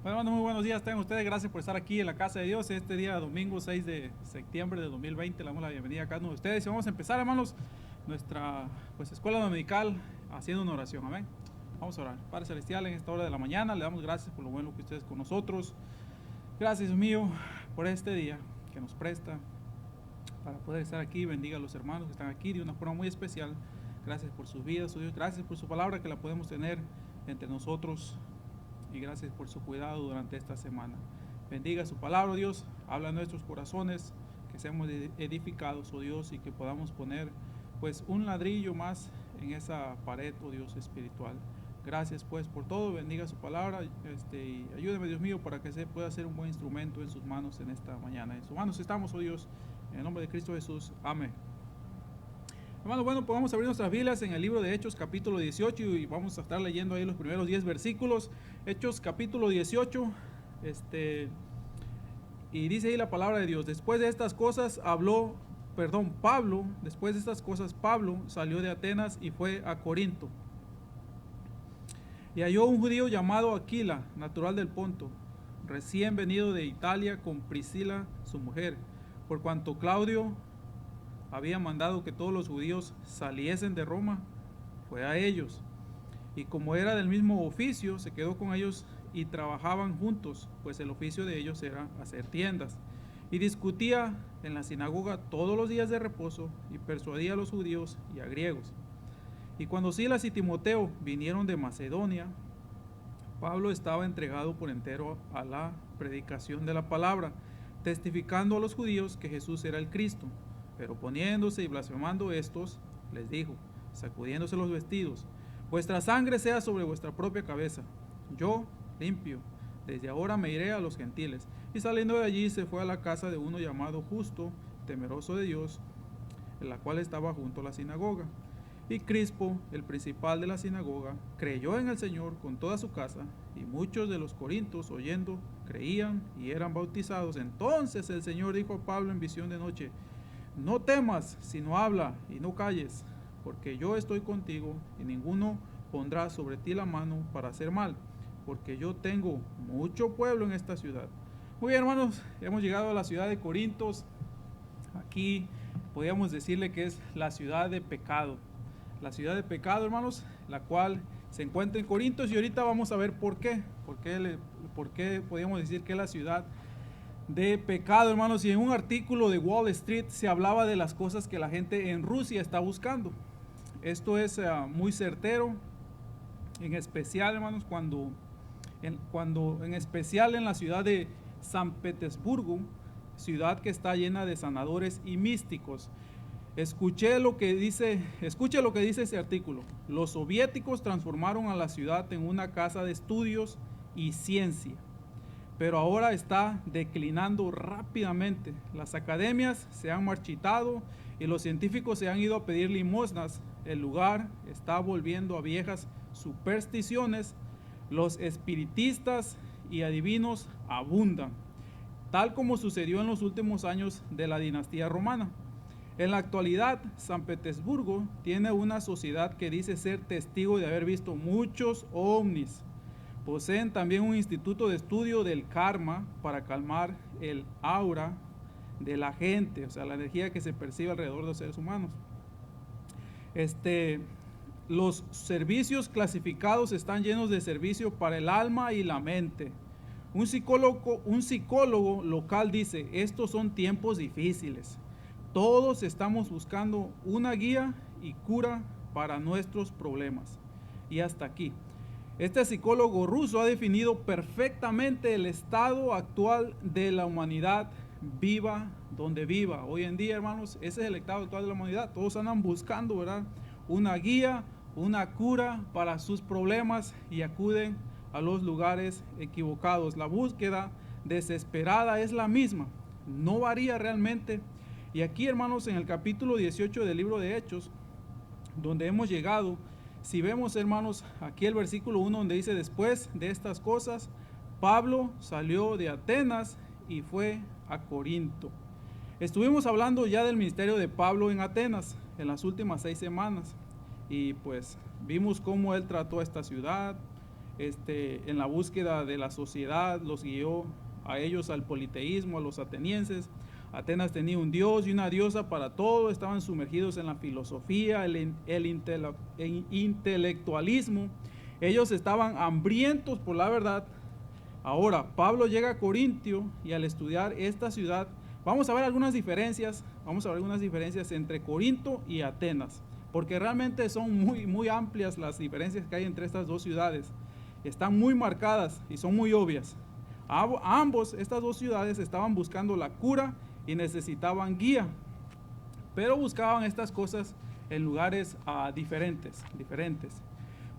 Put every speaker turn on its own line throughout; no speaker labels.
Bueno, hermano, muy buenos días. Tengan ustedes, gracias por estar aquí en la casa de Dios. Este día, domingo 6 de septiembre de 2020, le damos la bienvenida a cada uno de ustedes. Y vamos a empezar, hermanos, nuestra escuela dominical haciendo una oración. Amén. Vamos a orar. Padre Celestial, en esta hora de la mañana, le damos gracias por lo bueno que ustedes con nosotros. Gracias, Dios mío, por este día que nos presta para poder estar aquí. Bendiga a los hermanos que están aquí de una forma muy especial. Gracias por sus vidas, oh Dios. Gracias por su palabra que la podemos tener entre nosotros. Y gracias por su cuidado durante esta semana. Bendiga su palabra, Dios. Habla en nuestros corazones, que seamos edificados, oh Dios, y que podamos poner pues un ladrillo más en esa pared, oh Dios espiritual. Gracias pues por todo. Bendiga su palabra, y ayúdeme, Dios mío, para que se pueda ser un buen instrumento en sus manos en esta mañana. En sus manos estamos, oh Dios, en el nombre de Cristo Jesús. Amén. Hermanos, bueno, pues vamos a abrir nuestras Biblias en el libro de Hechos capítulo 18 y vamos a estar leyendo ahí los primeros 10 versículos. Hechos capítulo 18, y dice ahí la palabra de Dios: después de estas cosas después de estas cosas Pablo salió de Atenas y fue a Corinto. Y halló un judío llamado Aquila, natural del Ponto, recién venido de Italia con Priscila su mujer, por cuanto Claudio había mandado que todos los judíos saliesen de Roma, fue a ellos. Y como era del mismo oficio, se quedó con ellos y trabajaban juntos, pues el oficio de ellos era hacer tiendas. Y discutía en la sinagoga todos los días de reposo y persuadía a los judíos y a griegos. Y cuando Silas y Timoteo vinieron de Macedonia, Pablo estaba entregado por entero a la predicación de la palabra, testificando a los judíos que Jesús era el Cristo. Pero poniéndose y blasfemando estos, les dijo, sacudiéndose los vestidos: vuestra sangre sea sobre vuestra propia cabeza. Yo, limpio, desde ahora me iré a los gentiles. Y saliendo de allí se fue a la casa de uno llamado Justo, temeroso de Dios, en la cual estaba junto a la sinagoga. Y Crispo, el principal de la sinagoga, creyó en el Señor con toda su casa, y muchos de los corintios, oyendo, creían y eran bautizados. Entonces el Señor dijo a Pablo en visión de noche: no temas, sino habla y no calles, porque yo estoy contigo, y ninguno pondrá sobre ti la mano para hacer mal, porque yo tengo mucho pueblo en esta ciudad. Muy bien, hermanos, hemos llegado a la ciudad de Corintos. Aquí podríamos decirle que es la ciudad de pecado. La ciudad de pecado, hermanos, la cual se encuentra en Corintos, y ahorita vamos a ver por qué. ¿Por qué podríamos decir que es la ciudad de pecado, hermanos? Y en un artículo de Wall Street se hablaba de las cosas que la gente en Rusia está buscando. Esto es muy certero, en especial, hermanos, en especial en la ciudad de San Petersburgo, ciudad que está llena de sanadores y místicos. Escuche lo que dice ese artículo. Los soviéticos transformaron a la ciudad en una casa de estudios y ciencia, pero ahora está declinando rápidamente. Las academias se han marchitado y los científicos se han ido a pedir limosnas. El lugar está volviendo a viejas supersticiones. Los espiritistas y adivinos abundan, tal como sucedió en los últimos años de la dinastía romana. En la actualidad, San Petersburgo tiene una sociedad que dice ser testigo de haber visto muchos ovnis. Poseen también un instituto de estudio del karma para calmar el aura de la gente, o sea, la energía que se percibe alrededor de los seres humanos. Los servicios clasificados están llenos de servicio para el alma y la mente. Un psicólogo local dice: estos son tiempos difíciles. Todos estamos buscando una guía y cura para nuestros problemas. Y hasta aquí. Este psicólogo ruso ha definido perfectamente el estado actual de la humanidad, viva donde viva. Hoy en día, hermanos, ese es el estado actual de la humanidad. Todos andan buscando, ¿verdad?, una guía, una cura para sus problemas, y acuden a los lugares equivocados. La búsqueda desesperada es la misma, no varía realmente. Y aquí, hermanos, en el capítulo 18 del libro de Hechos, donde hemos llegado, si vemos, hermanos, aquí el versículo 1, donde dice: después de estas cosas, Pablo salió de Atenas y fue a Corinto. Estuvimos hablando ya del ministerio de Pablo en Atenas en las últimas 6 semanas, y pues vimos cómo él trató a esta ciudad, en la búsqueda de la sociedad, los guió a ellos al politeísmo, a los atenienses. Atenas tenía un dios y una diosa para todo, estaban sumergidos en la filosofía, el intelectualismo. Ellos estaban hambrientos por la verdad. Ahora, Pablo llega a Corintio y al estudiar esta ciudad, vamos a ver algunas diferencias entre Corinto y Atenas, porque realmente son muy amplias las diferencias que hay entre estas dos ciudades. Están muy marcadas y son muy obvias. Estas dos ciudades estaban buscando la cura y necesitaban guía, pero buscaban estas cosas en lugares diferentes.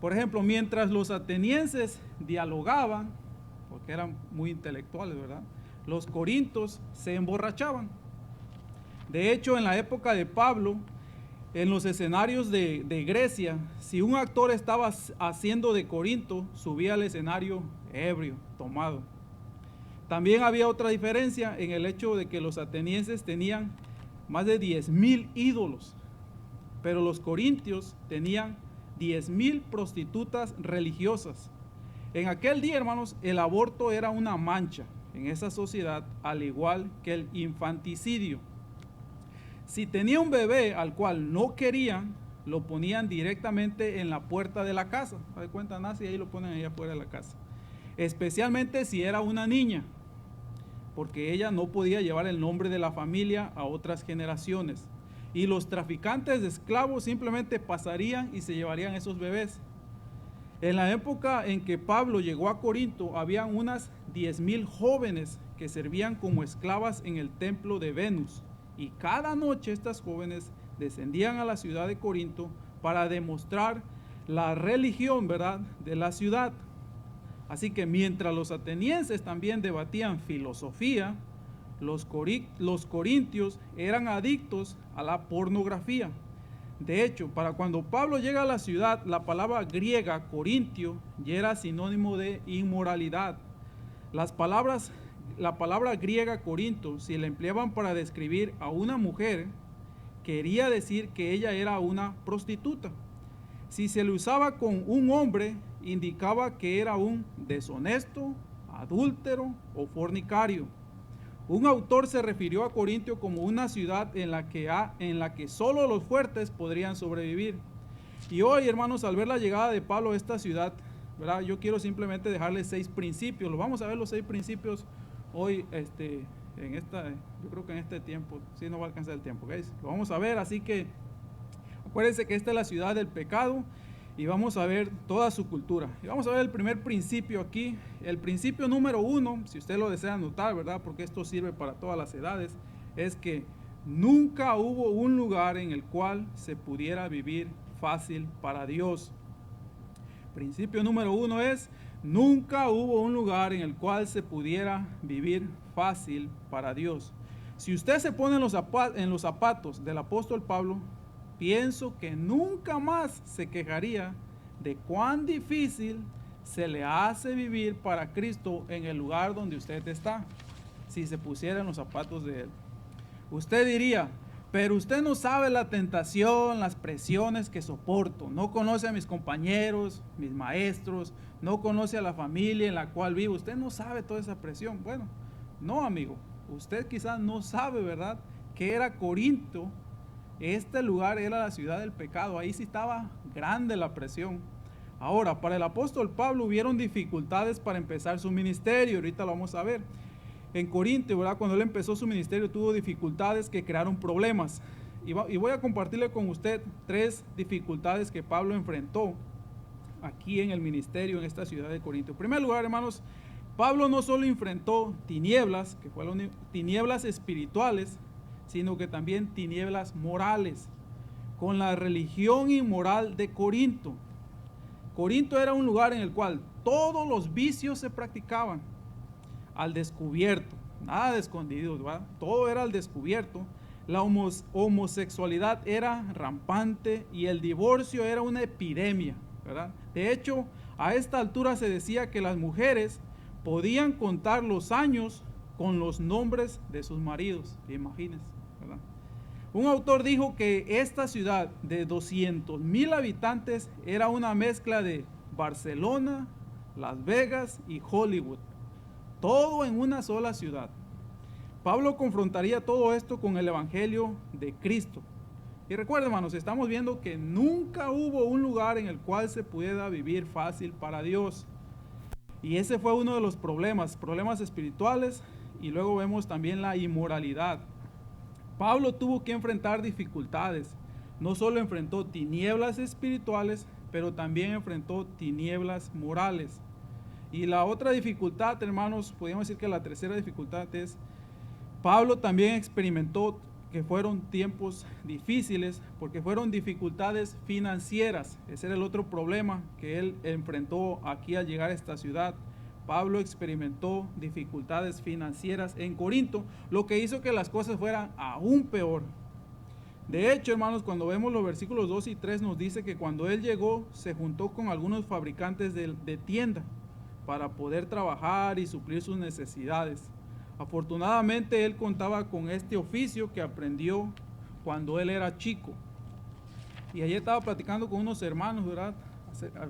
Por ejemplo, mientras los atenienses dialogaban, porque eran muy intelectuales, ¿verdad?, los corintios se emborrachaban. De hecho, en la época de Pablo, en los escenarios de Grecia, si un actor estaba haciendo de Corinto, subía al escenario ebrio, tomado. También había otra diferencia en el hecho de que los atenienses tenían más de 10,000 ídolos, pero los corintios tenían 10,000 prostitutas religiosas. En aquel día, hermanos, el aborto era una mancha en esa sociedad, al igual que el infanticidio. Si tenía un bebé al cual no querían, lo ponían directamente en la puerta de la casa. ¿Se cuenta? Nace y ahí lo ponen ahí afuera de la casa. Especialmente si era una niña, porque ella no podía llevar el nombre de la familia a otras generaciones. Y los traficantes de esclavos simplemente pasarían y se llevarían esos bebés. En la época en que Pablo llegó a Corinto, habían unas 10,000 jóvenes que servían como esclavas en el templo de Venus. Y cada noche estas jóvenes descendían a la ciudad de Corinto para demostrar la religión, ¿verdad?, de la ciudad. Así que mientras los atenienses también debatían filosofía, los corintios eran adictos a la pornografía. De hecho, para cuando Pablo llega a la ciudad, la palabra griega corintio ya era sinónimo de inmoralidad. La palabra griega corinto, si la empleaban para describir a una mujer, quería decir que ella era una prostituta. Si se le usaba con un hombre, indicaba que era un deshonesto, adúltero o fornicario. Un autor se refirió a Corintio como una ciudad en la que solo los fuertes podrían sobrevivir. Y hoy, hermanos, al ver la llegada de Pablo a esta ciudad, ¿verdad?, yo quiero simplemente dejarles 6 principios. Los vamos a ver los 6 principios hoy, yo creo que en este tiempo, sí, no va a alcanzar el tiempo, ¿okay? Lo vamos a ver, así que acuérdense que esta es la ciudad del pecado y vamos a ver toda su cultura. Y vamos a ver el primer principio aquí. El principio número 1, si usted lo desea anotar, ¿verdad?, porque esto sirve para todas las edades, es que nunca hubo un lugar en el cual se pudiera vivir fácil para Dios. Principio número 1 es: nunca hubo un lugar en el cual se pudiera vivir fácil para Dios. Si usted se pone en los zapatos del apóstol Pablo, pienso que nunca más se quejaría de cuán difícil se le hace vivir para Cristo en el lugar donde usted está, si se pusiera en los zapatos de Él. Usted diría: pero usted no sabe la tentación, las presiones que soporto, no conoce a mis compañeros, mis maestros, no conoce a la familia en la cual vivo, usted no sabe toda esa presión. Bueno, no, amigo, usted quizás no sabe, ¿verdad?, que era Corinto. Este lugar era la ciudad del pecado, ahí sí estaba grande la presión. Ahora, para el apóstol Pablo hubieron dificultades para empezar su ministerio, ahorita lo vamos a ver. En Corinto, ¿verdad?, cuando él empezó su ministerio tuvo dificultades que crearon problemas. Y voy a compartirle con usted 3 dificultades que Pablo enfrentó aquí en el ministerio en esta ciudad de Corinto. En primer lugar, hermanos, Pablo no solo enfrentó tinieblas, que fueron tinieblas espirituales, sino que también tinieblas morales, con la religión inmoral de Corinto. Corinto era un lugar en el cual todos los vicios se practicaban al descubierto, nada de escondido, ¿verdad? Todo era al descubierto. La homosexualidad era rampante y el divorcio era una epidemia, ¿verdad? De hecho, a esta altura se decía que las mujeres podían contar los años con los nombres de sus maridos, imagínense, ¿verdad? Un autor dijo que esta ciudad de 200,000 habitantes era una mezcla de Barcelona, Las Vegas y Hollywood, todo en una sola ciudad. Pablo confrontaría todo esto con el Evangelio de Cristo. Y recuerden, hermanos, estamos viendo que nunca hubo un lugar en el cual se pudiera vivir fácil para Dios. Y ese fue uno de los problemas espirituales, y luego vemos también la inmoralidad. Pablo tuvo que enfrentar dificultades. No solo enfrentó tinieblas espirituales, pero también enfrentó tinieblas morales. Y la otra dificultad, hermanos, podríamos decir que la tercera dificultad es, Pablo también experimentó que fueron tiempos difíciles, porque fueron dificultades financieras. Ese era el otro problema que él enfrentó aquí al llegar a esta ciudad. Pablo experimentó dificultades financieras en Corinto, lo que hizo que las cosas fueran aún peor. De hecho, hermanos, cuando vemos los versículos 2 y 3 nos dice que cuando él llegó se juntó con algunos fabricantes de tienda para poder trabajar y suplir sus necesidades. Afortunadamente él contaba con este oficio que aprendió cuando él era chico. Y ayer estaba platicando con unos hermanos, ¿verdad?,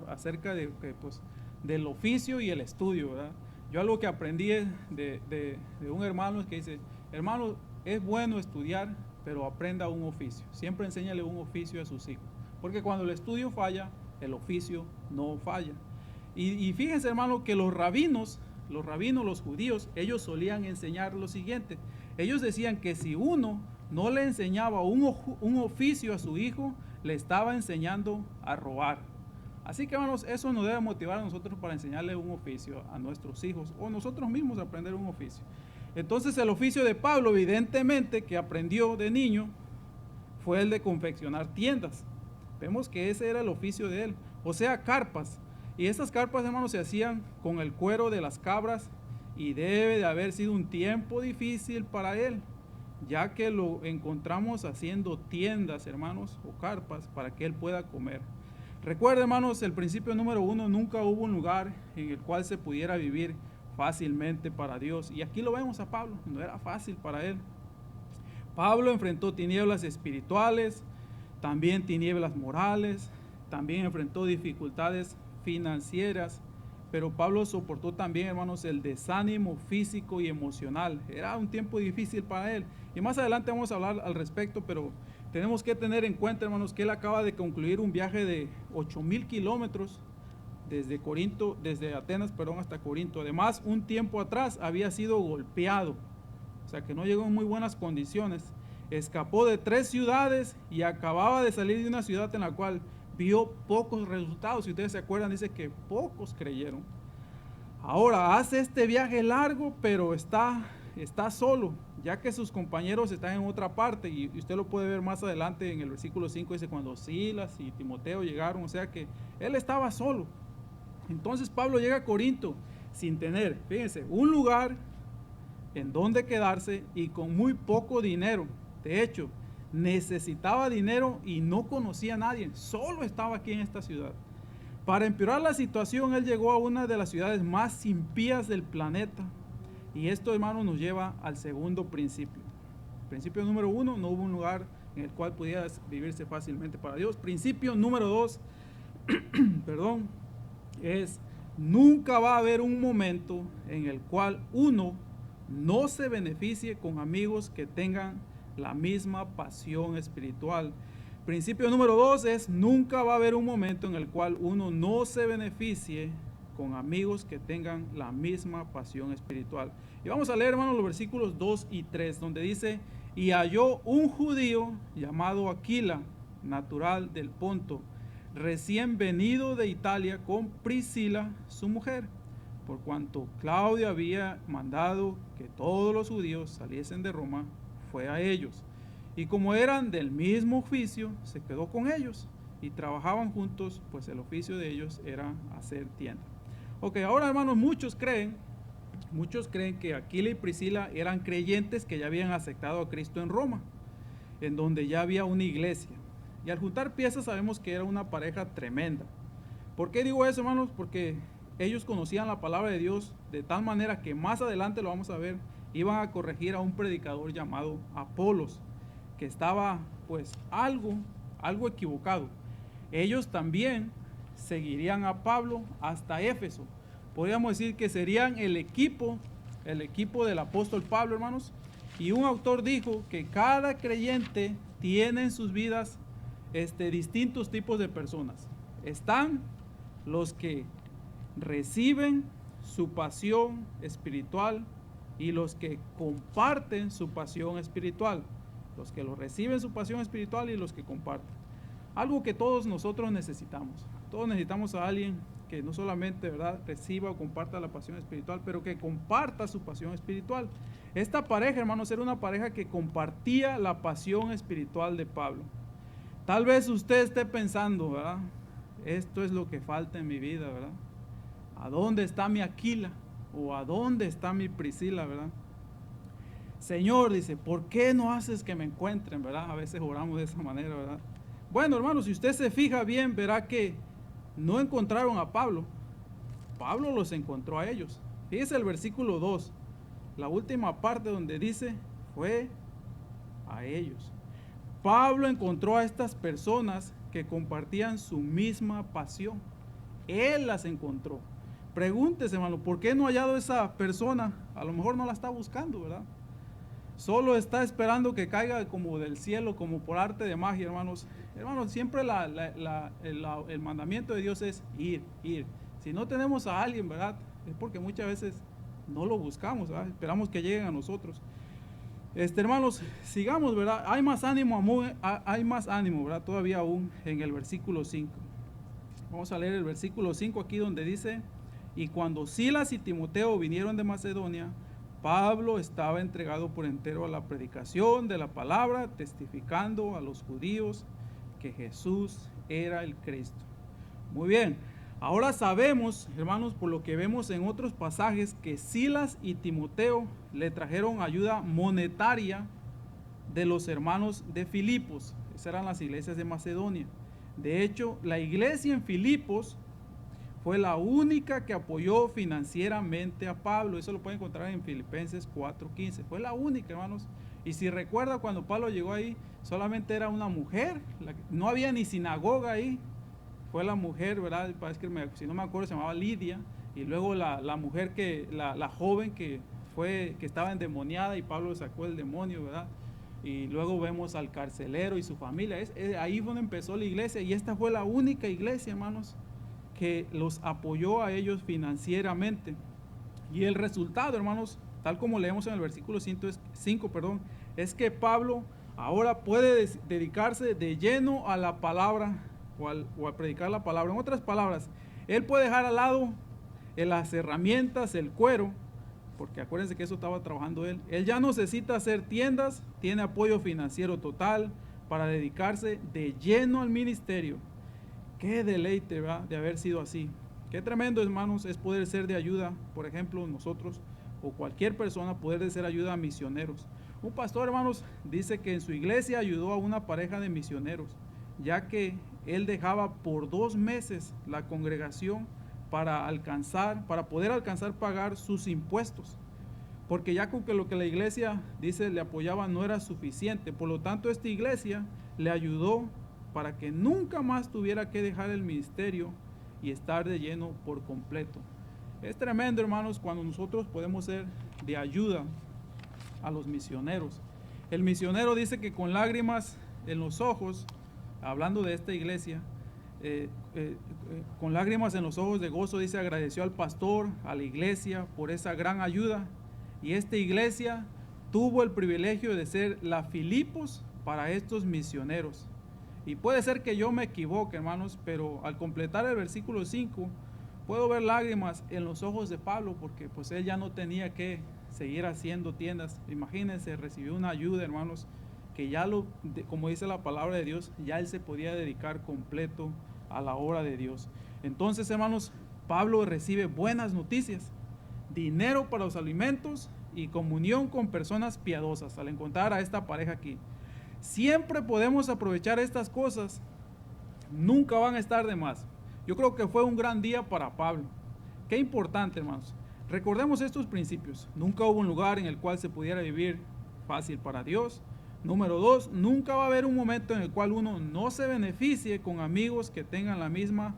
acerca de pues, del oficio y el estudio, ¿verdad? Yo algo que aprendí de un hermano es que dice, hermano, es bueno estudiar, pero aprenda un oficio. Siempre enséñale un oficio a sus hijos, porque cuando el estudio falla, el oficio no falla. Y fíjense, hermano, que los rabinos, los judíos, ellos solían enseñar lo siguiente. Ellos decían que si uno no le enseñaba un oficio a su hijo, le estaba enseñando a robar. Así que, hermanos, eso nos debe motivar a nosotros para enseñarle un oficio a nuestros hijos, o nosotros mismos aprender un oficio. Entonces el oficio de Pablo, evidentemente, que aprendió de niño, fue el de confeccionar tiendas. Vemos que ese era el oficio de él, o sea, carpas. Y estas carpas, hermanos, se hacían con el cuero de las cabras, y debe de haber sido un tiempo difícil para él, ya que lo encontramos haciendo tiendas, hermanos, o carpas, para que él pueda comer. Recuerda, hermanos, el principio número 1, nunca hubo un lugar en el cual se pudiera vivir fácilmente para Dios. Y aquí lo vemos a Pablo, no era fácil para él. Pablo enfrentó tinieblas espirituales, también tinieblas morales, también enfrentó dificultades financieras, pero Pablo soportó también, hermanos, el desánimo físico y emocional. Era un tiempo difícil para él. Y más adelante vamos a hablar al respecto, pero tenemos que tener en cuenta, hermanos, que él acaba de concluir un viaje de 8,000 kilómetros desde Atenas, hasta Corinto. Además, un tiempo atrás había sido golpeado, o sea que no llegó en muy buenas condiciones. Escapó de 3 ciudades y acababa de salir de una ciudad en la cual vio pocos resultados. Si ustedes se acuerdan, dice que pocos creyeron. Ahora hace este viaje largo, pero está solo, ya que sus compañeros están en otra parte, y usted lo puede ver más adelante en el versículo 5, dice cuando Silas y Timoteo llegaron, o sea que él estaba solo. Entonces Pablo llega a Corinto sin tener, fíjense, un lugar en donde quedarse y con muy poco dinero. De hecho, necesitaba dinero y no conocía a nadie, solo estaba aquí en esta ciudad. Para empeorar la situación, él llegó a una de las ciudades más impías del planeta. Y esto, hermano, nos lleva al segundo principio. Principio número 1, no hubo un lugar en el cual pudiera vivirse fácilmente para Dios. Principio número 2, perdón, es nunca va a haber un momento en el cual uno no se beneficie con amigos que tengan la misma pasión espiritual. Principio número 2 es nunca va a haber un momento en el cual uno no se beneficie con amigos que tengan la misma pasión espiritual. Y vamos a leer, hermanos, los versículos 2 y 3, donde dice, y halló un judío llamado Aquila, natural del Ponto, recién venido de Italia, con Priscila, su mujer, por cuanto Claudio había mandado que todos los judíos saliesen de Roma, fue a ellos. Y como eran del mismo oficio, se quedó con ellos y trabajaban juntos, pues el oficio de ellos era hacer tienda. Ok, ahora, hermanos, muchos creen que Aquila y Priscila eran creyentes que ya habían aceptado a Cristo en Roma, en donde ya había una iglesia. Y al juntar piezas sabemos que era una pareja tremenda. ¿Por qué digo eso, hermanos? Porque ellos conocían la palabra de Dios de tal manera que más adelante lo vamos a ver, iban a corregir a un predicador llamado Apolos, que estaba pues algo equivocado. Ellos también seguirían a Pablo hasta Éfeso, podríamos decir que serían el equipo del apóstol Pablo, hermanos. Y un autor dijo que cada creyente tiene en sus vidas distintos tipos de personas. Están los que reciben su pasión espiritual y los que comparten su pasión espiritual. Los que lo reciben su pasión espiritual y los que comparten. Algo que todos nosotros necesitamos. Todos necesitamos a alguien que no solamente, ¿verdad?, reciba o comparta la pasión espiritual, pero que comparta su pasión espiritual. Esta pareja, hermanos, era una pareja que compartía la pasión espiritual de Pablo. Tal vez usted esté pensando, ¿verdad?, esto es lo que falta en mi vida, ¿verdad? ¿A dónde está mi Aquila? ¿O a dónde está mi Priscila, verdad? Señor, dice, ¿por qué no haces que me encuentren, verdad? A veces oramos de esa manera, ¿verdad? Bueno, hermanos, si usted se fija bien, verá que no encontraron a Pablo. Pablo los encontró a ellos. Fíjese el versículo 2, la última parte donde dice, fue a ellos. Pablo encontró a estas personas que compartían su misma pasión. Él las encontró. Pregúntese, hermano, ¿por qué no ha hallado esa persona? A lo mejor no la está buscando, ¿verdad? Solo está esperando que caiga como del cielo, como por arte de magia, hermanos. Hermanos, siempre el mandamiento de Dios es ir. Si no tenemos a alguien, ¿verdad?, es porque muchas veces no lo buscamos, ¿verdad? Esperamos que lleguen a nosotros. Hermanos, sigamos, ¿verdad? Hay más ánimo, ¿verdad? Todavía aún en el versículo 5. Vamos a leer el versículo 5 aquí donde dice, y cuando Silas y Timoteo vinieron de Macedonia, Pablo estaba entregado por entero a la predicación de la palabra, testificando a los judíos que Jesús era el Cristo. Muy bien, ahora sabemos, hermanos, por lo que vemos en otros pasajes, que Silas y Timoteo le trajeron ayuda monetaria de los hermanos de Filipos. Esas eran las iglesias de Macedonia. De hecho, la iglesia en Filipos fue la única que apoyó financieramente a Pablo. Eso lo pueden encontrar en Filipenses 4:15. Fue la única, hermanos. Y si recuerda, cuando Pablo llegó ahí, solamente era una mujer. No había ni sinagoga ahí. Fue la mujer, ¿verdad? Parece que si no me acuerdo, se llamaba Lidia. Y luego la mujer la joven que estaba endemoniada y Pablo sacó el demonio, ¿verdad? Y luego vemos al carcelero y su familia. Ahí fue donde empezó la iglesia. Y esta fue la única iglesia, hermanos, que los apoyó a ellos financieramente. Y el resultado, hermanos, tal como leemos en el versículo 5, es que Pablo ahora puede dedicarse de lleno a la palabra o a predicar la palabra. En otras palabras, él puede dejar al lado las herramientas, el cuero, porque acuérdense que eso estaba trabajando él. Él ya no necesita hacer tiendas, tiene apoyo financiero total para dedicarse de lleno al ministerio. Qué deleite, ¿verdad?, de haber sido así. Qué tremendo, hermanos, es poder ser de ayuda, por ejemplo, nosotros o cualquier persona poder ser ayuda a misioneros. Un pastor, hermanos, dice que en su iglesia ayudó a una pareja de misioneros, ya que él dejaba por 2 meses la congregación para poder alcanzar pagar sus impuestos, porque ya con que lo que la iglesia dice le apoyaba no era suficiente. Por lo tanto, esta iglesia le ayudó para que nunca más tuviera que dejar el ministerio y estar de lleno por completo. Es tremendo, hermanos, cuando nosotros podemos ser de ayuda a los misioneros. El misionero dice que con lágrimas en los ojos, hablando de esta iglesia, con lágrimas en los ojos de gozo, dice, agradeció al pastor, a la iglesia por esa gran ayuda. Y esta iglesia tuvo el privilegio de ser la Filipos para estos misioneros. Y puede ser que yo me equivoque, hermanos, pero al completar el versículo 5, puedo ver lágrimas en los ojos de Pablo, porque pues él ya no tenía que seguir haciendo tiendas. Imagínense, recibió una ayuda, hermanos, que ya como dice la palabra de Dios, ya él se podía dedicar completo a la obra de Dios. Entonces, hermanos, Pablo recibe buenas noticias, dinero para los alimentos y comunión con personas piadosas al encontrar a esta pareja aquí. Siempre podemos aprovechar estas cosas, nunca van a estar de más. Yo creo que fue un gran día para Pablo. Qué importante, hermanos. Recordemos estos principios. Nunca hubo un lugar en el cual se pudiera vivir fácil para Dios. Número 2, nunca va a haber un momento en el cual uno no se beneficie con amigos que tengan la misma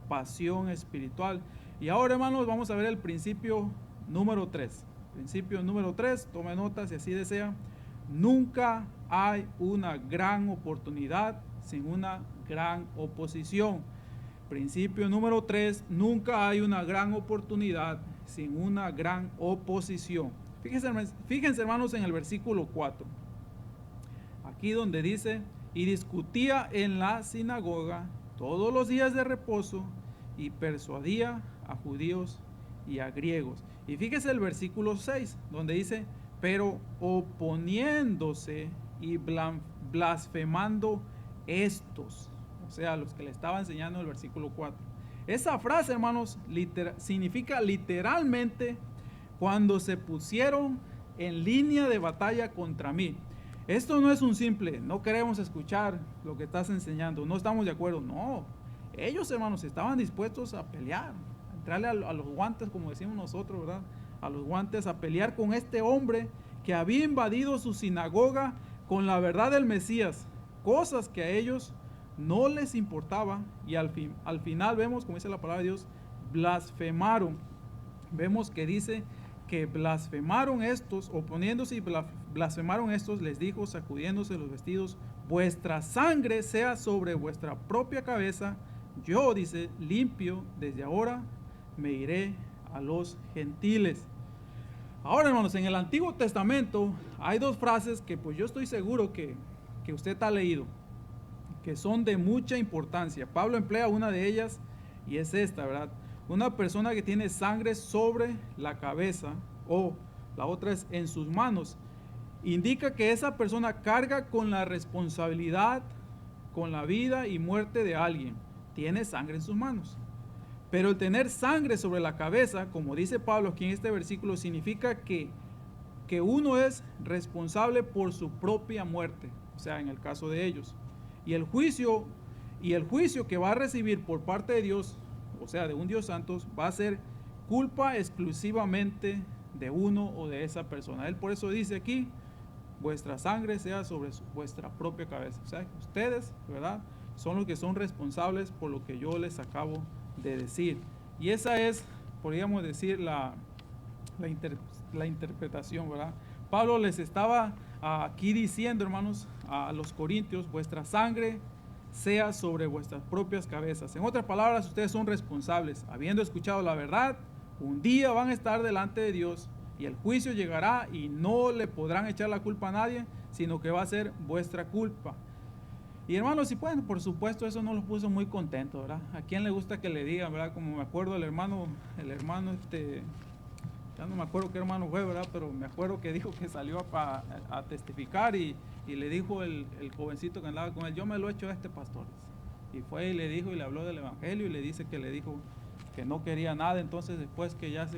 pasión espiritual. Y ahora, hermanos, vamos a ver el principio número 3. Principio número 3, tome nota si así desea. Nunca hay una gran oportunidad sin una gran oposición. Principio número 3, nunca hay una gran oportunidad sin una gran oposición. Fíjense, hermanos, en el versículo 4. Aquí donde dice, y discutía en la sinagoga todos los días de reposo y persuadía a judíos y a griegos. Y fíjese el versículo 6, donde dice, pero oponiéndose y blasfemando estos, o sea, los que le estaba enseñando el versículo 4. Esa frase, hermanos, significa literalmente cuando se pusieron en línea de batalla contra mí. Esto no es un simple, no queremos escuchar lo que estás enseñando, no estamos de acuerdo. No, ellos, hermanos, estaban dispuestos a pelear, a entrarle a los guantes, como decimos nosotros, ¿verdad? A los guantes, a pelear con este hombre que había invadido su sinagoga con la verdad del Mesías, cosas que a ellos no les importaba, y al final vemos, como dice la palabra de Dios, blasfemaron. Vemos que dice que blasfemaron estos, oponiéndose y blasfemaron estos, les dijo, sacudiéndose los vestidos, vuestra sangre sea sobre vuestra propia cabeza, yo, dice, limpio, desde ahora me iré a los gentiles. Ahora, hermanos, en el Antiguo Testamento hay dos frases que pues yo estoy seguro que usted ha leído, que son de mucha importancia. Pablo emplea una de ellas y es esta, ¿verdad? Una persona que tiene sangre sobre la cabeza, o la otra es en sus manos, indica que esa persona carga con la responsabilidad, con la vida y muerte de alguien. Tiene sangre en sus manos. Pero el tener sangre sobre la cabeza, como dice Pablo aquí en este versículo, significa que uno es responsable por su propia muerte, o sea, en el caso de ellos. Y el juicio que va a recibir por parte de Dios, o sea, de un Dios santo, va a ser culpa exclusivamente de uno o de esa persona. Él por eso dice aquí, vuestra sangre sea sobre vuestra propia cabeza. O sea, ustedes, ¿verdad?, son los que son responsables por lo que yo les acabo de decir. Y esa es, podríamos decir, la interpretación, ¿verdad? Pablo les estaba aquí diciendo, hermanos, a los corintios, vuestra sangre sea sobre vuestras propias cabezas. En otras palabras, ustedes son responsables. Habiendo escuchado la verdad, un día van a estar delante de Dios y el juicio llegará y no le podrán echar la culpa a nadie, sino que va a ser vuestra culpa. Y hermanos, si pueden, por supuesto, eso no los puso muy contentos, ¿verdad? ¿A quién le gusta que le digan, verdad? Como me acuerdo el hermano, ya no me acuerdo qué hermano fue, ¿verdad? Pero me acuerdo que dijo que salió a testificar y le dijo el jovencito que andaba con él, yo me lo he hecho a este pastor. Y fue y le dijo y le habló del evangelio y le dice que le dijo que no quería nada. Entonces después que ya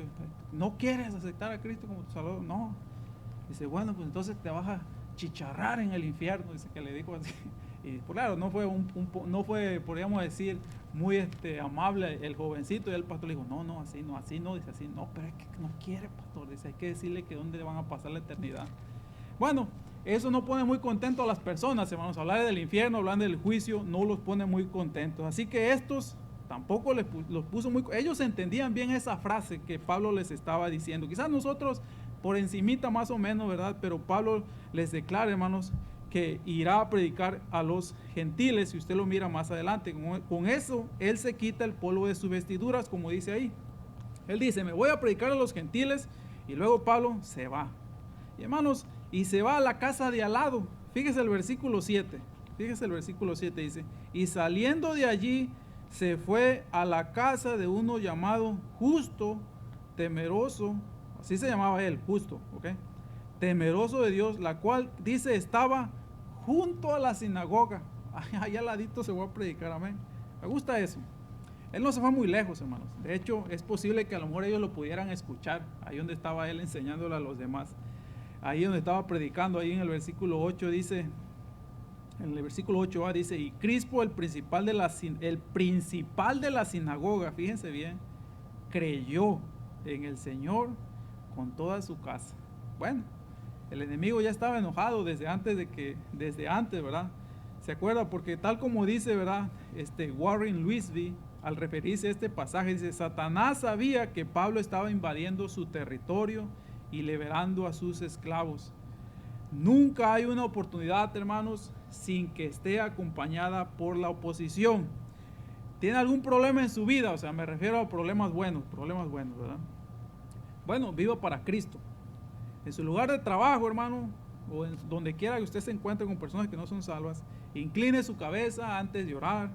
no quieres aceptar a Cristo como tu Salvador, no. Dice, bueno, pues entonces te vas a chicharrar en el infierno, dice que le dijo así. Y pues, claro, no fue, podríamos decir, muy amable el jovencito, y el pastor le dijo, no, así no, dice así, no, pero es que no quiere, pastor, dice, hay que decirle que dónde van a pasar la eternidad. Bueno, eso no pone muy contento a las personas, hermanos. Hablar del infierno, hablar del juicio, no los pone muy contentos. Así que estos tampoco los puso muy... Ellos entendían bien esa frase que Pablo les estaba diciendo. Quizás nosotros por encimita más o menos, ¿verdad? Pero Pablo les declara, hermanos, que irá a predicar a los gentiles, si usted lo mira más adelante. Con eso, él se quita el polvo de sus vestiduras, como dice ahí. Él dice, me voy a predicar a los gentiles, y luego Pablo se va. Y hermanos, y se va a la casa de al lado. Fíjese el versículo 7. Fíjese el versículo 7, dice, y saliendo de allí, se fue a la casa de uno llamado Justo, temeroso, así se llamaba él, Justo, ¿ok? Temeroso de Dios, la cual, dice, estaba junto a la sinagoga. Allá al ladito se fue a predicar, amén. Me gusta eso. Él no se fue muy lejos, hermanos. De hecho, es posible que a lo mejor ellos lo pudieran escuchar, ahí donde estaba él enseñándole a los demás. Ahí donde estaba predicando, ahí en el versículo 8 dice, en el versículo 8a dice, y Crispo, el principal de la sinagoga, fíjense bien, creyó en el Señor con toda su casa. Bueno, el enemigo ya estaba enojado desde antes, ¿verdad? ¿Se acuerda? Porque tal como dice, ¿verdad? Warren Wiersbe, al referirse a este pasaje, dice, Satanás sabía que Pablo estaba invadiendo su territorio y liberando a sus esclavos. Nunca hay una oportunidad, hermanos, sin que esté acompañada por la oposición. ¿Tiene algún problema en su vida? O sea, me refiero a problemas buenos, ¿verdad? Bueno, viva para Cristo. En su lugar de trabajo, hermano, o en donde quiera que usted se encuentre con personas que no son salvas, incline su cabeza antes de orar,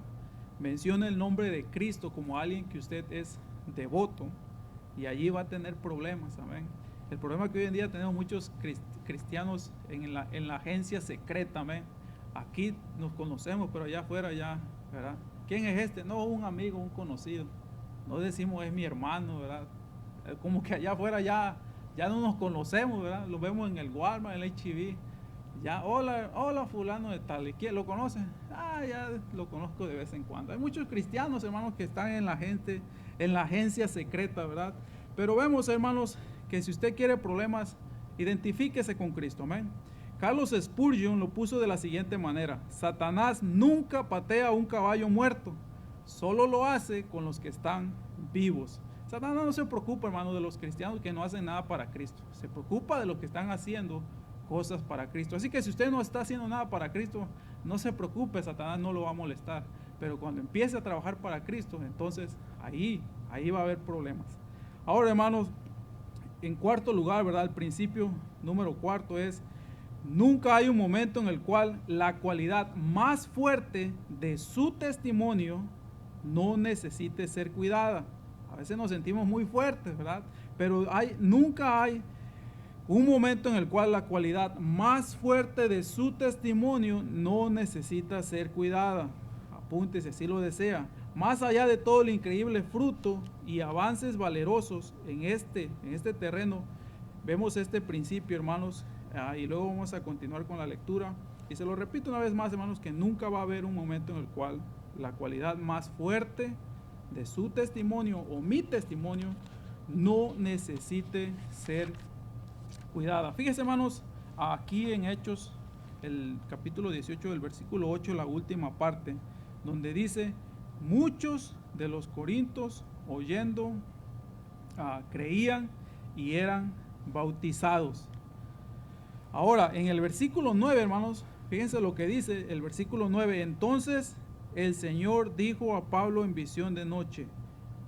mencione el nombre de Cristo como alguien que usted es devoto, y allí va a tener problemas, amén. El problema es que hoy en día tenemos muchos cristianos en la agencia secreta, amén. Aquí nos conocemos, pero allá afuera ya, ¿verdad? ¿Quién es este? No, un amigo, un conocido. No decimos es mi hermano, ¿verdad? Como que allá afuera ya no nos conocemos, ¿verdad? Lo vemos en el Walmart, en el H-E-B. Ya, hola fulano de tal. ¿Quién lo conoce? Ya lo conozco de vez en cuando. Hay muchos cristianos, hermanos, que están en la agencia secreta, ¿verdad? Pero vemos, hermanos, que si usted quiere problemas, identifíquese con Cristo, amén. Carlos Spurgeon lo puso de la siguiente manera: Satanás nunca patea un caballo muerto, solo lo hace con los que están vivos. Satanás no se preocupa, hermano, de los cristianos que no hacen nada para Cristo. Se preocupa de los que están haciendo cosas para Cristo. Así que si usted no está haciendo nada para Cristo, no se preocupe, Satanás no lo va a molestar. Pero cuando empiece a trabajar para Cristo, entonces ahí va a haber problemas. Ahora, hermanos, en cuarto lugar, ¿verdad? El principio número cuarto es: nunca hay un momento en el cual la cualidad más fuerte de su testimonio no necesite ser cuidada. A veces nos sentimos muy fuertes, ¿verdad? Pero nunca hay un momento en el cual la cualidad más fuerte de su testimonio no necesita ser cuidada. Apúntese si lo desea. Más allá de todo el increíble fruto y avances valerosos en este terreno, vemos este principio, hermanos, y luego vamos a continuar con la lectura. Y se lo repito una vez más, hermanos, que nunca va a haber un momento en el cual la cualidad más fuerte de su testimonio o mi testimonio no necesite ser cuidada. Fíjense, hermanos, aquí en Hechos, el capítulo 18 del versículo 8, la última parte, donde dice: muchos de los corintios oyendo creían y eran bautizados. Ahora, en el versículo 9, hermanos, fíjense lo que dice el versículo 9. Entonces el Señor dijo a Pablo en visión de noche: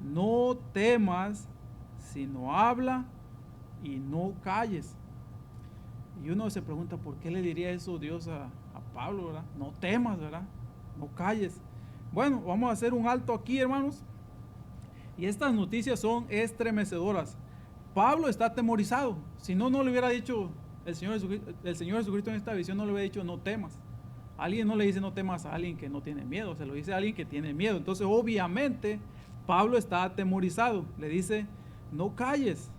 no temas, sino habla y no calles. Y uno se pregunta, ¿por qué le diría eso Dios a Pablo, verdad? No temas, ¿verdad? No calles. Bueno, vamos a hacer un alto aquí, hermanos. Y estas noticias son estremecedoras. Pablo está atemorizado. Si no, no le hubiera dicho el Señor Jesucristo en esta visión, no le hubiera dicho no temas. Alguien no le dice no temas a alguien que no tiene miedo, se lo dice a alguien que tiene miedo. Entonces, obviamente, Pablo está atemorizado. Le dice, no calles.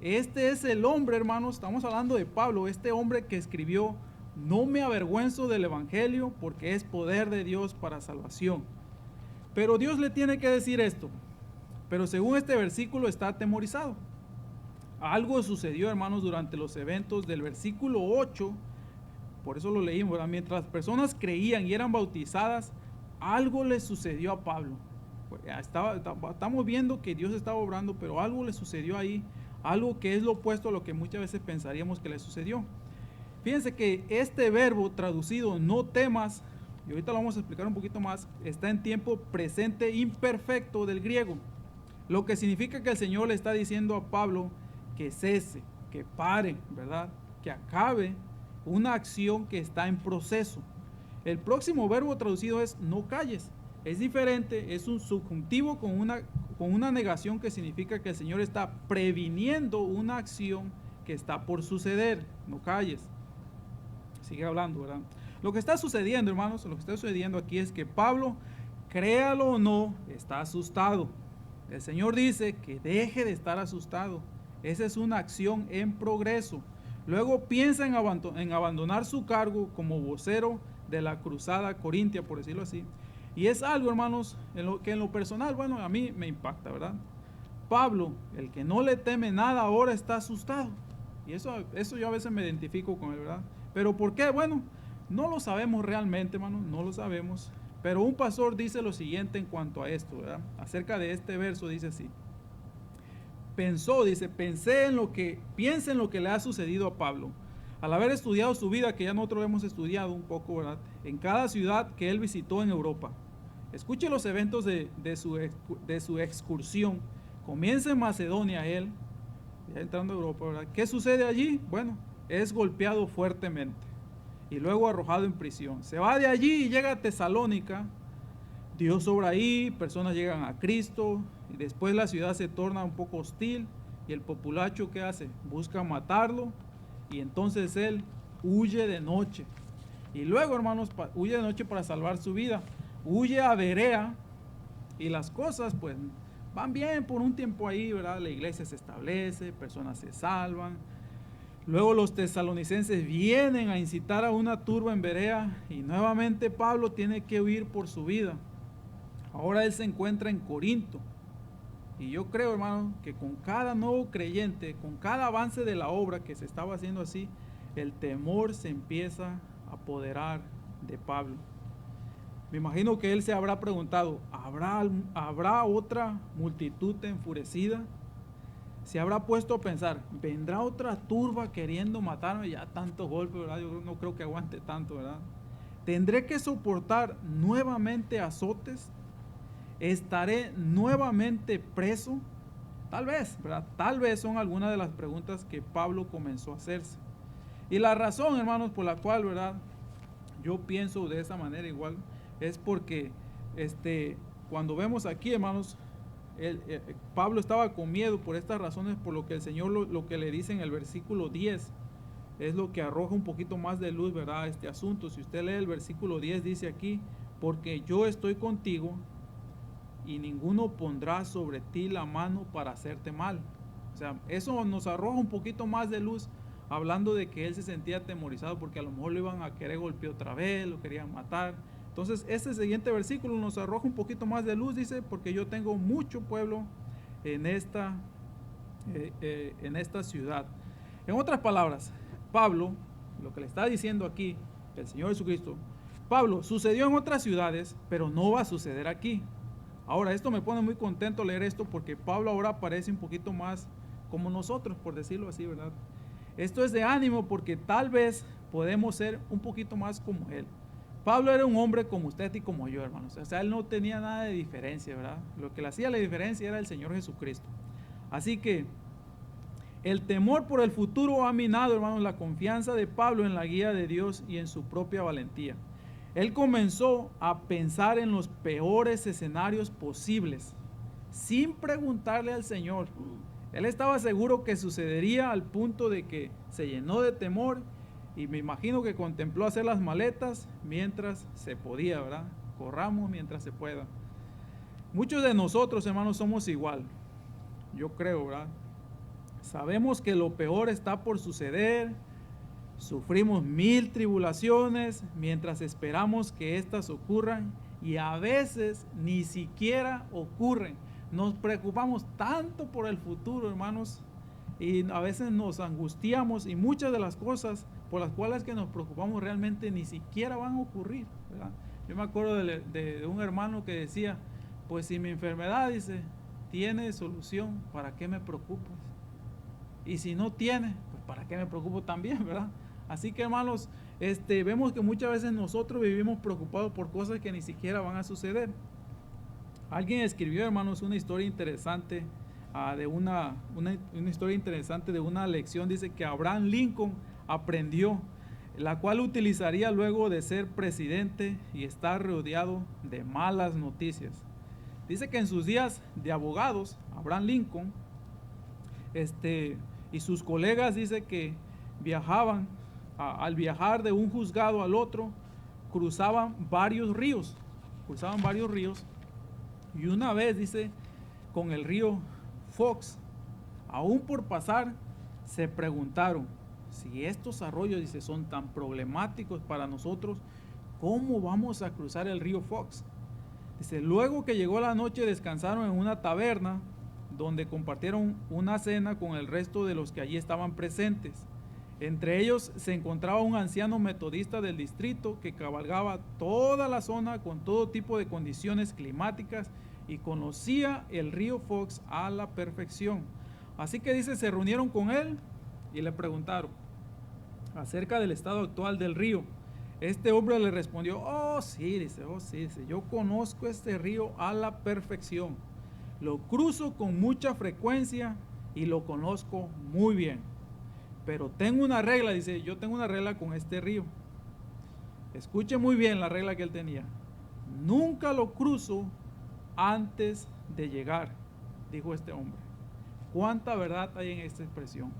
Este es el hombre, hermanos, estamos hablando de Pablo, este hombre que escribió: no me avergüenzo del evangelio, porque es poder de Dios para salvación. Pero Dios le tiene que decir esto. Pero según este versículo está atemorizado. Algo sucedió, hermanos, durante los eventos del versículo 8. Por eso lo leímos, ¿verdad? Mientras personas creían y eran bautizadas, algo le sucedió a Pablo. Estamos viendo que Dios estaba obrando, pero algo le sucedió ahí, algo que es lo opuesto a lo que muchas veces pensaríamos que le sucedió. Fíjense que este verbo traducido no temas, y ahorita lo vamos a explicar un poquito más, está en tiempo presente imperfecto del griego, lo que significa que el Señor le está diciendo a Pablo que cese, que pare, ¿verdad? Que acabe una acción que está en proceso. El próximo verbo traducido es no calles. Es diferente, es un subjuntivo con una negación que significa que el Señor está previniendo una acción que está por suceder. No calles. Sigue hablando, ¿verdad? Lo que está sucediendo, hermanos, lo que está sucediendo aquí es que Pablo, créalo o no, está asustado. El Señor dice que deje de estar asustado. Esa es una acción en progreso. Luego piensa en abandonar su cargo como vocero de la cruzada corintia, por decirlo así. Y es algo, hermanos, que en lo personal, bueno, a mí me impacta, ¿verdad? Pablo, el que no le teme nada, ahora está asustado. Y eso yo a veces me identifico con él, ¿verdad? ¿Pero por qué? Bueno, no lo sabemos realmente, hermanos, no lo sabemos. Pero un pastor dice lo siguiente en cuanto a esto, ¿verdad? Acerca de este verso dice así. Piensa en lo que le ha sucedido a Pablo. Al haber estudiado su vida, que ya nosotros hemos estudiado un poco, ¿verdad? En cada ciudad que él visitó en Europa. Escuche los eventos de su excursión. Comienza en Macedonia él, ya entrando a Europa, ¿verdad? ¿Qué sucede allí? Bueno, es golpeado fuertemente y luego arrojado en prisión. Se va de allí y llega a Tesalónica. Dios obra ahí, personas llegan a Cristo y después la ciudad se torna un poco hostil y el populacho, ¿qué hace? Busca matarlo y entonces él huye de noche. Y luego, hermanos, huye de noche para salvar su vida. Huye a Berea y las cosas pues van bien por un tiempo ahí, ¿verdad? La iglesia se establece, personas se salvan. Luego los tesalonicenses vienen a incitar a una turba en Berea y nuevamente Pablo tiene que huir por su vida. Ahora él se encuentra en Corinto. Y yo creo, hermano, que con cada nuevo creyente, con cada avance de la obra que se estaba haciendo así, el temor se empieza a apoderar de Pablo. Me imagino que él se habrá preguntado, ¿habrá otra multitud enfurecida? Se habrá puesto a pensar, ¿vendrá otra turba queriendo matarme? Ya tantos golpes, ¿verdad? Yo no creo que aguante tanto, ¿verdad? ¿Tendré que soportar nuevamente azotes? ¿Estaré nuevamente preso? Tal vez, ¿verdad? Tal vez son algunas de las preguntas que Pablo comenzó a hacerse. Y la razón, hermanos, por la cual, ¿verdad? Yo pienso de esa manera igual, es porque cuando vemos aquí, hermanos, Pablo estaba con miedo por estas razones, por lo que el Señor lo que le dice en el versículo 10 es lo que arroja un poquito más de luz, ¿verdad? A este asunto. Si usted lee el versículo 10, dice aquí, porque yo estoy contigo y ninguno pondrá sobre ti la mano para hacerte mal. O sea, eso nos arroja un poquito más de luz, hablando de que él se sentía atemorizado porque a lo mejor lo iban a querer golpear otra vez, lo querían matar. Entonces este siguiente versículo nos arroja un poquito más de luz, dice, porque yo tengo mucho pueblo en esta ciudad. En otras palabras, Pablo, lo que le está diciendo aquí el Señor Jesucristo, Pablo, sucedió en otras ciudades, pero no va a suceder aquí. Ahora, esto me pone muy contento leer esto porque Pablo ahora parece un poquito más como nosotros, por decirlo así, ¿verdad? Esto es de ánimo porque tal vez podemos ser un poquito más como él. Pablo era un hombre como usted y como yo, hermanos. O sea, él no tenía nada de diferencia, ¿verdad? Lo que le hacía la diferencia era el Señor Jesucristo. Así que el temor por el futuro ha minado, hermanos, la confianza de Pablo en la guía de Dios y en su propia valentía. Él comenzó a pensar en los peores escenarios posibles, sin preguntarle al Señor. Él estaba seguro que sucedería al punto de que se llenó de temor y me imagino que contempló hacer las maletas mientras se podía, ¿verdad? Corramos mientras se pueda. Muchos de nosotros, hermanos, somos igual. Yo creo, ¿verdad? Sabemos que lo peor está por suceder. Sufrimos 1000 tribulaciones mientras esperamos que éstas ocurran y a veces ni siquiera ocurren. Nos preocupamos tanto por el futuro, hermanos, y a veces nos angustiamos y muchas de las cosas por las cuales que nos preocupamos realmente ni siquiera van a ocurrir, ¿verdad? Yo me acuerdo de un hermano que decía, pues si mi enfermedad, dice, tiene solución, ¿para qué me preocupo? Y si no tiene, pues ¿para qué me preocupo también, verdad? Así que, hermanos, vemos que muchas veces nosotros vivimos preocupados por cosas que ni siquiera van a suceder. Alguien escribió, hermanos, una historia interesante una historia interesante de una lección, dice que Abraham Lincoln aprendió, la cual utilizaría luego de ser presidente y estar rodeado de malas noticias. Dice que en sus días de abogados, Abraham Lincoln y sus colegas, dice que viajaban, al viajar de un juzgado al otro, cruzaban varios ríos, y una vez, dice, con el río Fox, aún por pasar, se preguntaron, si estos arroyos, dice, son tan problemáticos para nosotros, ¿cómo vamos a cruzar el río Fox? Dice, luego que llegó la noche, descansaron en una taberna, donde compartieron una cena con el resto de los que allí estaban presentes. Entre ellos se encontraba un anciano metodista del distrito que cabalgaba toda la zona con todo tipo de condiciones climáticas y conocía el río Fox a la perfección. Así que dice, se reunieron con él y le preguntaron acerca del estado actual del río. Este hombre le respondió, oh sí, dice, yo conozco este río a la perfección. Lo cruzo con mucha frecuencia y lo conozco muy bien. Pero tengo una regla, dice, yo tengo una regla con este río. Escuche muy bien la regla que él tenía. Nunca lo cruzo antes de llegar, dijo este hombre. ¿Cuánta verdad hay en esta expresión?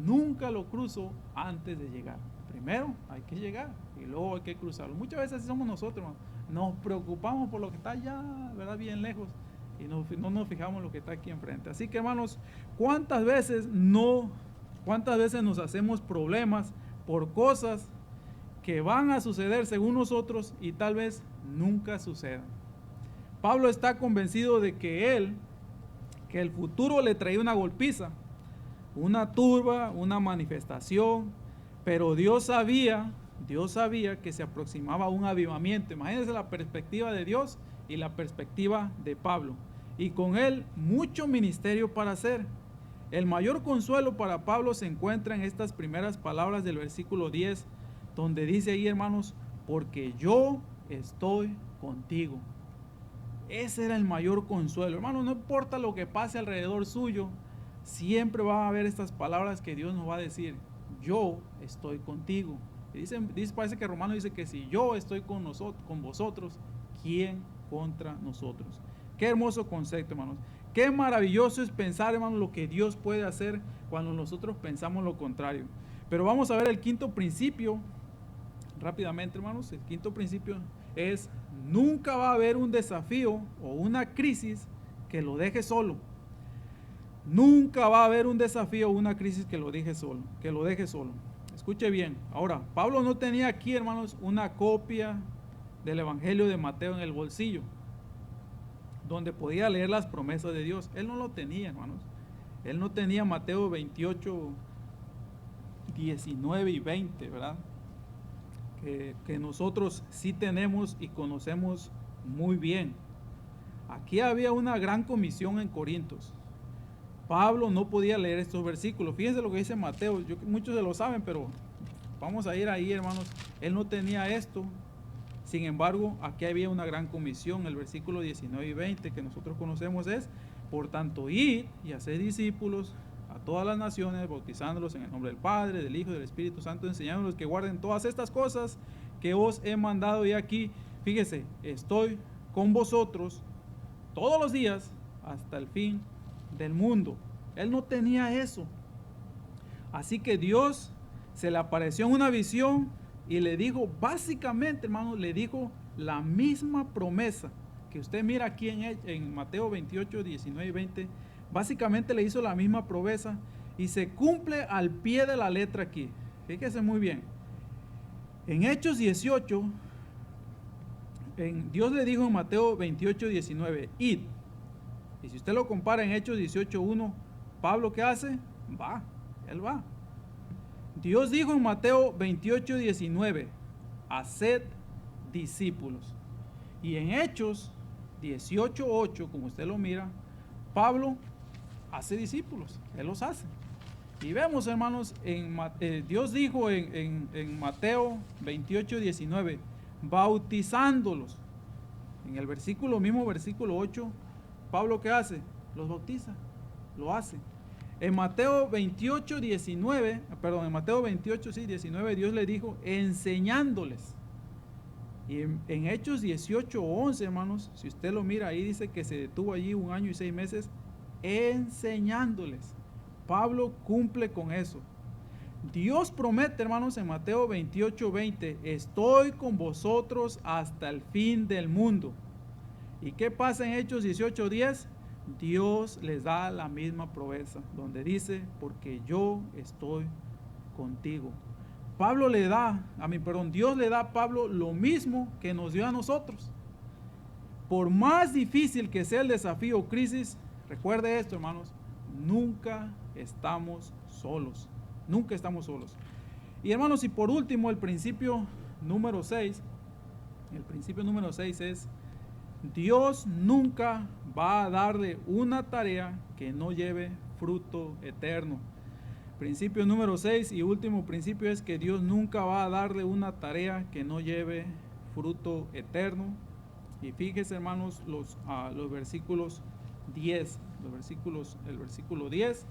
Nunca lo cruzo antes de llegar. Primero hay que llegar y luego hay que cruzarlo. Muchas veces así somos nosotros, hermano. Nos preocupamos por lo que está allá, ¿verdad? Bien lejos, y no nos fijamos en lo que está aquí enfrente. Así que, hermanos, ¿cuántas veces nos hacemos problemas por cosas que van a suceder según nosotros y tal vez nunca sucedan? Pablo está convencido de que el futuro le traía una golpiza, una turba, una manifestación, pero Dios sabía que se aproximaba un avivamiento. Imagínense la perspectiva de Dios y la perspectiva de Pablo, y con él mucho ministerio para hacer. El mayor consuelo para Pablo se encuentra en estas primeras palabras del versículo 10, donde dice ahí, hermanos, porque yo estoy contigo. Ese era el mayor consuelo. Hermano, no importa lo que pase alrededor suyo, siempre va a haber estas palabras que Dios nos va a decir, yo estoy contigo. Parece que Romano dice que si yo estoy con vosotros, ¿quién contra nosotros? Qué hermoso concepto, hermanos. Qué maravilloso es pensar, hermanos, lo que Dios puede hacer cuando nosotros pensamos lo contrario. Pero vamos a ver el quinto principio rápidamente, hermanos. El quinto principio es: nunca va a haber un desafío o una crisis que lo deje solo. Nunca va a haber un desafío o una crisis que lo deje solo. Escuche bien. Ahora, Pablo no tenía aquí, hermanos, una copia del Evangelio de Mateo en el bolsillo, donde podía leer las promesas de Dios. Él no lo tenía, hermanos. Él no tenía Mateo 28, 19 y 20, ¿verdad? Que nosotros sí tenemos y conocemos muy bien. Aquí había una gran comisión en Corintios. Pablo no podía leer estos versículos. Fíjense lo que dice Mateo. Muchos se lo saben, pero vamos a ir ahí, hermanos. Él no tenía esto. Sin embargo, aquí había una gran comisión. El versículo 19 y 20 que nosotros conocemos es: por tanto, id y haced discípulos a todas las naciones, bautizándolos en el nombre del Padre, del Hijo y del Espíritu Santo, enseñándolos que guarden todas estas cosas que os he mandado. Y aquí, fíjese, estoy con vosotros todos los días hasta el fin del mundo. Él no tenía eso. Así que Dios se le apareció en una visión y le dijo, básicamente, hermano, le dijo la misma promesa que usted mira aquí en Mateo 28, 19 y 20. Básicamente le hizo la misma promesa y se cumple al pie de la letra aquí. Fíjese muy bien. En Hechos 18, Dios le dijo en Mateo 28, 19, id. Y si usted lo compara en Hechos 18, 1, Pablo, ¿qué hace? Él va. Dios dijo en Mateo 28, 19, haced discípulos. Y en Hechos 18, 8, como usted lo mira, Pablo hace discípulos, él los hace. Y vemos, hermanos, Dios dijo en Mateo 28, 19, bautizándolos. En el mismo versículo 8, Pablo, ¿qué hace? Los bautiza, lo hace. En Mateo 28, 19, sí, 19, Dios le dijo, enseñándoles. Y en Hechos 18, 11, hermanos, si usted lo mira, ahí dice que se detuvo allí 1 año y 6 meses, enseñándoles. Pablo cumple con eso. Dios promete, hermanos, en Mateo 28, 20, estoy con vosotros hasta el fin del mundo. ¿Y qué pasa en Hechos 18, 10? Dios les da la misma promesa, donde dice, porque yo estoy contigo. Dios le da a Pablo lo mismo que nos dio a nosotros. Por más difícil que sea el desafío o crisis, recuerde esto, hermanos, nunca estamos solos. Nunca estamos solos. Y hermanos, y por último, el principio número 6. El principio número 6 es: Dios nunca va a darle una tarea que no lleve fruto eterno. Principio número 6 y último principio es que Dios nunca va a darle una tarea que no lleve fruto eterno. Y fíjese, hermanos, los versículos 10, el versículo 10,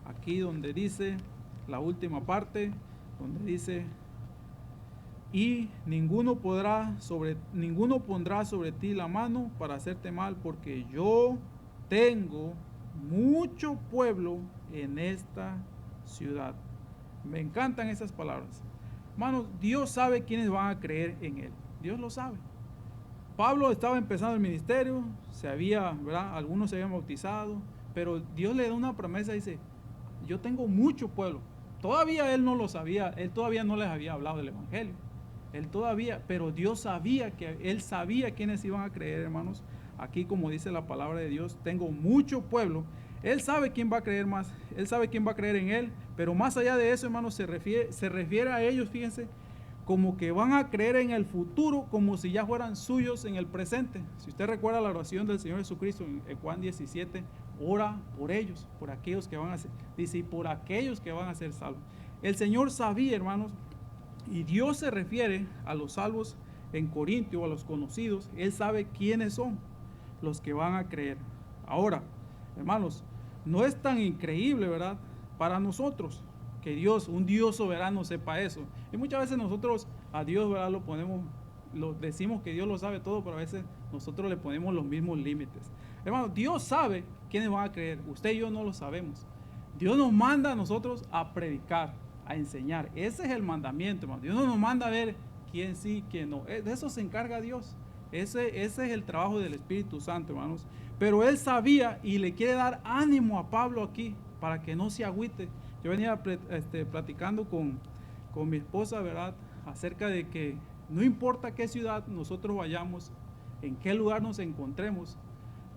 aquí donde dice la última parte, donde dice: y ninguno pondrá sobre ti la mano para hacerte mal, porque yo tengo mucho pueblo en esta ciudad. Me encantan esas palabras. Hermanos, Dios sabe quiénes van a creer en Él. Dios lo sabe. Pablo estaba empezando el ministerio, ¿verdad? Algunos se habían bautizado, pero Dios le da una promesa, dice: yo tengo mucho pueblo. Todavía él no lo sabía, él todavía no les había hablado del evangelio. Pero Dios sabía él sabía quiénes iban a creer, hermanos. Aquí, como dice la palabra de Dios, tengo mucho pueblo. Él sabe quién va a creer más, él sabe quién va a creer en él, pero más allá de eso, hermanos, se refiere a ellos, fíjense, como que van a creer en el futuro, como si ya fueran suyos en el presente. Si usted recuerda la oración del Señor Jesucristo en Juan 17, ora por ellos, por aquellos que van a ser, dice, y por aquellos que van a ser salvos. El Señor sabía, hermanos, y Dios se refiere a los salvos en Corintio, a los conocidos. Él sabe quiénes son los que van a creer. Ahora, hermanos, no es tan increíble, ¿verdad?, para nosotros que Dios, un Dios soberano, sepa eso. Y muchas veces nosotros a Dios, ¿verdad?, decimos que Dios lo sabe todo, pero a veces nosotros le ponemos los mismos límites. Hermanos, Dios sabe quiénes van a creer. Usted y yo no lo sabemos. Dios nos manda a nosotros a predicar, a enseñar. Ese es el mandamiento, hermano. Dios no nos manda a ver quién sí, quién no. De eso se encarga Dios. Ese es el trabajo del Espíritu Santo, hermanos. Pero Él sabía y le quiere dar ánimo a Pablo aquí para que no se agüite. Yo venía platicando con mi esposa, ¿verdad?, acerca de que no importa qué ciudad nosotros vayamos, en qué lugar nos encontremos,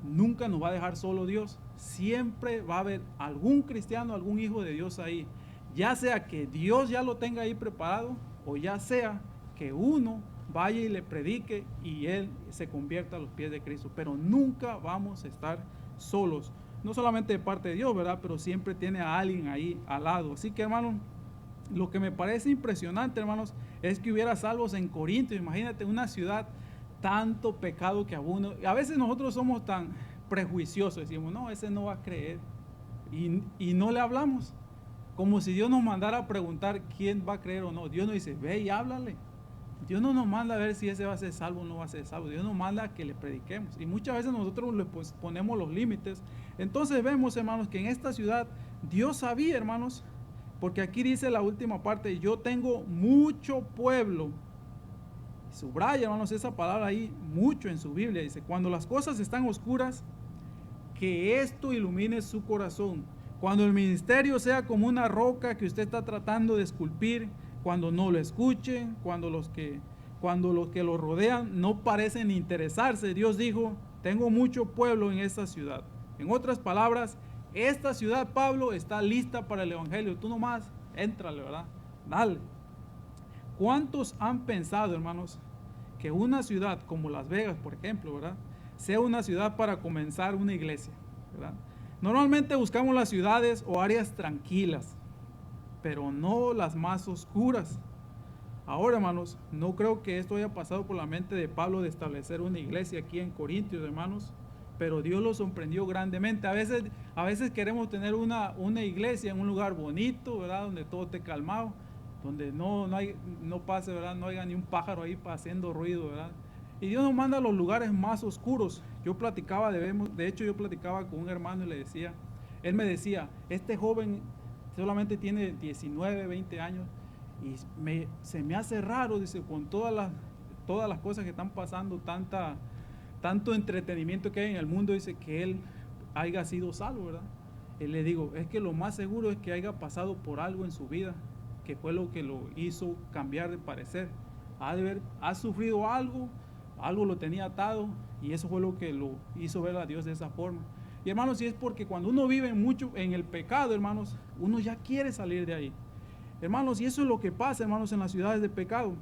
nunca nos va a dejar solo Dios. Siempre va a haber algún cristiano, algún hijo de Dios ahí. Ya sea que Dios ya lo tenga ahí preparado, o ya sea que uno vaya y le predique y él se convierta a los pies de Cristo. Pero nunca vamos a estar solos. No solamente de parte de Dios, ¿verdad?, pero siempre tiene a alguien ahí al lado. Así que, hermanos, lo que me parece impresionante, hermanos, es que hubiera salvos en Corinto. Imagínate, una ciudad, tanto pecado que abunda. A veces nosotros somos tan prejuiciosos, decimos: no, ese no va a creer. Y no le hablamos. Como si Dios nos mandara a preguntar quién va a creer o no. Dios nos dice: ve y háblale. Dios no nos manda a ver si ese va a ser salvo o no va a ser salvo. Dios nos manda a que le prediquemos. Y muchas veces nosotros le ponemos los límites. Entonces vemos, hermanos, que en esta ciudad Dios sabía, hermanos, porque aquí dice la última parte: yo tengo mucho pueblo. Subraya, hermanos, esa palabra ahí mucho en su Biblia. Dice: cuando las cosas están oscuras, que esto ilumine su corazón. Cuando el ministerio sea como una roca que usted está tratando de esculpir, cuando no lo escuchen, cuando los que lo rodean no parecen interesarse. Dios dijo: tengo mucho pueblo en esta ciudad. En otras palabras, esta ciudad, Pablo, está lista para el evangelio. Tú nomás, éntrale, ¿verdad? Dale. ¿Cuántos han pensado, hermanos, que una ciudad como Las Vegas, por ejemplo, ¿verdad?, sea una ciudad para comenzar una iglesia, ¿verdad? Normalmente buscamos las ciudades o áreas tranquilas, pero no las más oscuras. Ahora, hermanos, no creo que esto haya pasado por la mente de Pablo de establecer una iglesia aquí en Corintios, hermanos, pero Dios lo sorprendió grandemente. A veces queremos tener una iglesia en un lugar bonito, ¿verdad?, donde todo esté calmado, donde no pase, ¿verdad?, no haya ni un pájaro ahí haciendo ruido, ¿verdad? Y Dios nos manda a los lugares más oscuros. Yo platicaba con un hermano y él me decía: este joven solamente tiene 19, 20 años y se me hace raro, dice, con todas las cosas que están pasando, tanto entretenimiento que hay en el mundo, dice, que él haya sido salvo, ¿verdad? Y le digo: es que lo más seguro es que haya pasado por algo en su vida, que fue lo que lo hizo cambiar de parecer. Ha sufrido algo lo tenía atado, y eso fue lo que lo hizo ver a Dios de esa forma. Y, hermanos, y es porque cuando uno vive mucho en el pecado, hermanos, uno ya quiere salir de ahí. Hermanos, y eso es lo que pasa, hermanos, en las ciudades de pecado.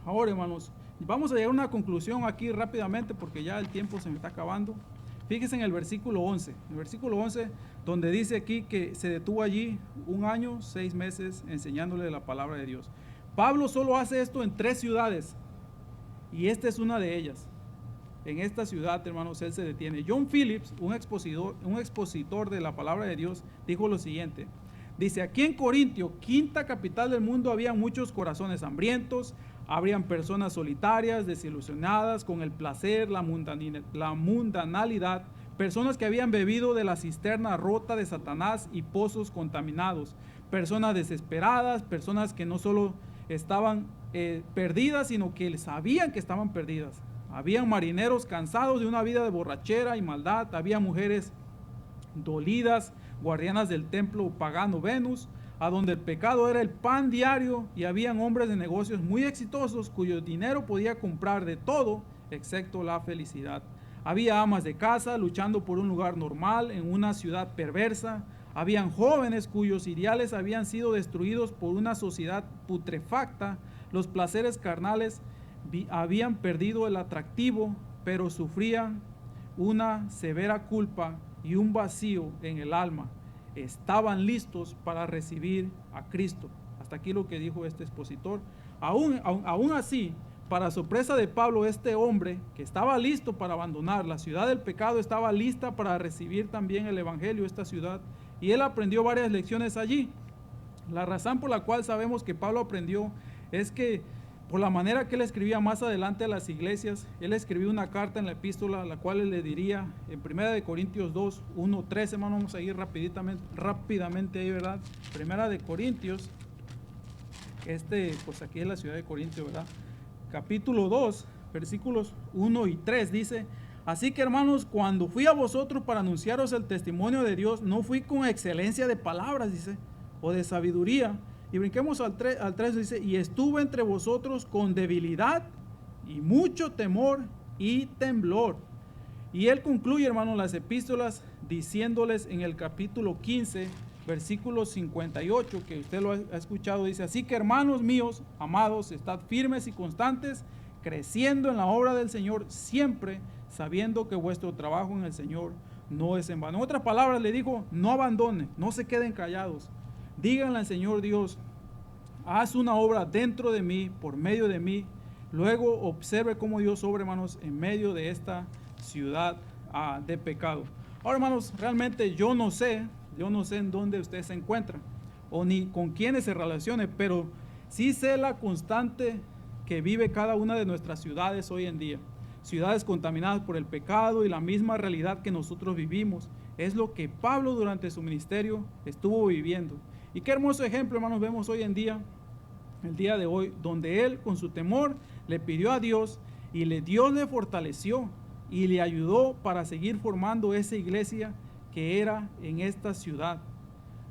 Ahora, hermanos, vamos a llegar a una conclusión aquí rápidamente porque ya el tiempo se me está acabando. Fíjense en el versículo 11. El versículo 11, donde dice aquí que se detuvo allí 1 año, 6 meses enseñándole la palabra de Dios. Pablo solo hace esto en 3 ciudades y esta es una de ellas. En esta ciudad, hermanos, él se detiene. John Phillips, un expositor de la palabra de Dios, dijo lo siguiente. Dice, aquí en Corintio, quinta capital del mundo, había muchos corazones hambrientos, habrían personas solitarias, desilusionadas con el placer, la mundanalidad, personas que habían bebido de la cisterna rota de Satanás y pozos contaminados, personas desesperadas, personas que no solo estaban perdidas, sino que sabían que estaban perdidas. Habían marineros cansados de una vida de borrachera y maldad, había mujeres dolidas, guardianas del templo pagano Venus, a donde el pecado era el pan diario, y habían hombres de negocios muy exitosos cuyo dinero podía comprar de todo excepto la felicidad. Había amas de casa luchando por un lugar normal en una ciudad perversa. Habían jóvenes cuyos ideales habían sido destruidos por una sociedad putrefacta. Los placeres carnales habían perdido el atractivo, pero sufrían una severa culpa y un vacío en el alma. Estaban listos para recibir a Cristo. Hasta aquí lo que dijo este expositor. Aún así, para sorpresa de Pablo, este hombre que estaba listo para abandonar la ciudad del pecado, estaba lista para recibir también el evangelio, esta ciudad, y él aprendió varias lecciones allí. La razón por la cual sabemos que Pablo aprendió es que por la manera que él escribía más adelante a las iglesias, él escribió una carta en la epístola, la cual él le diría en 1 Corintios 2, 1, 3, hermano, vamos a ir rápidamente ahí, ¿verdad? 1 Corintios, pues aquí es la ciudad de Corintio, ¿verdad? Capítulo 2, versículos 1 y 3, dice, así que hermanos, cuando fui a vosotros para anunciaros el testimonio de Dios, no fui con excelencia de palabras, dice, o de sabiduría. Y brinquemos al 3, dice, y estuve entre vosotros con debilidad y mucho temor y temblor. Y él concluye, hermanos, las epístolas diciéndoles en el capítulo 15, versículo 58, que usted lo ha escuchado, dice, así que hermanos míos, amados, estad firmes y constantes, creciendo en la obra del Señor, siempre sabiendo que vuestro trabajo en el Señor no es en vano. En otras palabras, le dijo, no abandonen, no se queden callados. Díganle al Señor Dios, haz una obra dentro de mí, por medio de mí. Luego observe cómo Dios obra, hermanos, en medio de esta ciudad de pecado. Ahora, hermanos, realmente yo no sé en dónde usted se encuentra o ni con quiénes se relacione, pero sí sé la constante que vive cada una de nuestras ciudades hoy en día. Ciudades contaminadas por el pecado y la misma realidad que nosotros vivimos. Es lo que Pablo durante su ministerio estuvo viviendo. Y qué hermoso ejemplo, hermanos, vemos hoy en día, el día de hoy, donde él con su temor le pidió a Dios y Dios le fortaleció y le ayudó para seguir formando esa iglesia que era en esta ciudad.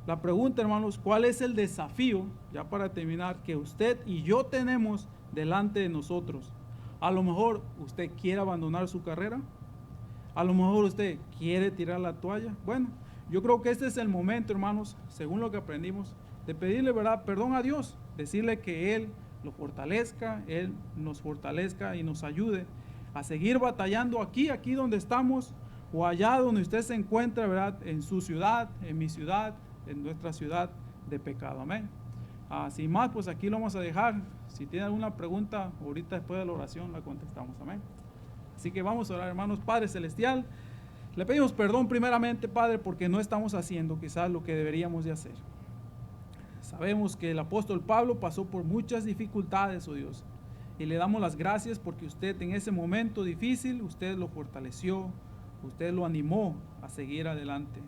La pregunta, hermanos, ¿cuál es el desafío, ya para terminar, que usted y yo tenemos delante de nosotros? A lo mejor usted quiere abandonar su carrera, a lo mejor usted quiere tirar la toalla. Bueno, yo creo que este es el momento, hermanos, según lo que aprendimos, de pedirle, ¿verdad?, perdón a Dios, decirle que Él lo fortalezca, Él nos fortalezca y nos ayude a seguir batallando aquí donde estamos, o allá donde usted se encuentra, ¿verdad?, en su ciudad, en mi ciudad, en nuestra ciudad de pecado. Amén. Sin más, pues aquí lo vamos a dejar. Si tiene alguna pregunta, ahorita después de la oración la contestamos. Amén. Así que vamos a orar, hermanos. Padre Celestial, le pedimos perdón primeramente, Padre, porque no estamos haciendo quizás lo que deberíamos de hacer. Sabemos que el apóstol Pablo pasó por muchas dificultades, oh Dios, y le damos las gracias porque usted en ese momento difícil, usted lo fortaleció, usted lo animó a seguir adelante.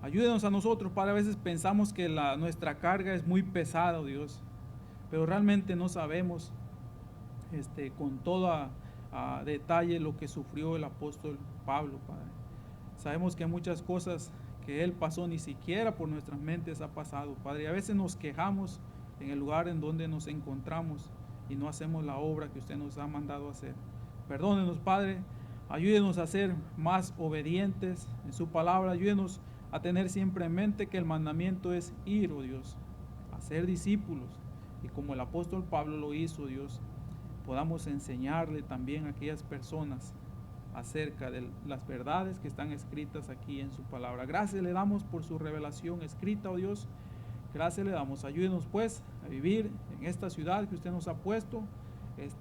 Ayúdenos a nosotros, Padre. A veces pensamos que nuestra carga es muy pesada, oh Dios, pero realmente no sabemos con todo detalle lo que sufrió el apóstol Pablo, Padre. Sabemos que muchas cosas que él pasó ni siquiera por nuestras mentes ha pasado, Padre. Y a veces nos quejamos en el lugar en donde nos encontramos y no hacemos la obra que usted nos ha mandado a hacer. Perdónenos, Padre. Ayúdenos a ser más obedientes en su palabra. Ayúdenos a tener siempre en mente que el mandamiento es ir, oh Dios, a a ser discípulos. Y como el apóstol Pablo lo hizo, Dios, podamos enseñarle también a aquellas personas acerca de las verdades que están escritas aquí en su palabra. Gracias le damos por su revelación escrita, oh Dios. Gracias le damos. Ayúdenos pues a vivir en esta ciudad que usted nos ha puesto,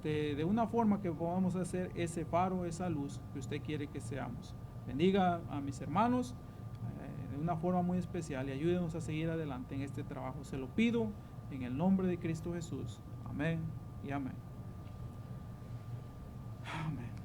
de una forma que podamos hacer ese faro, esa luz que usted quiere que seamos. Bendiga a mis hermanos de una forma muy especial y ayúdenos a seguir adelante en este trabajo. Se lo pido en el nombre de Cristo Jesús. Amén y amén. Amén.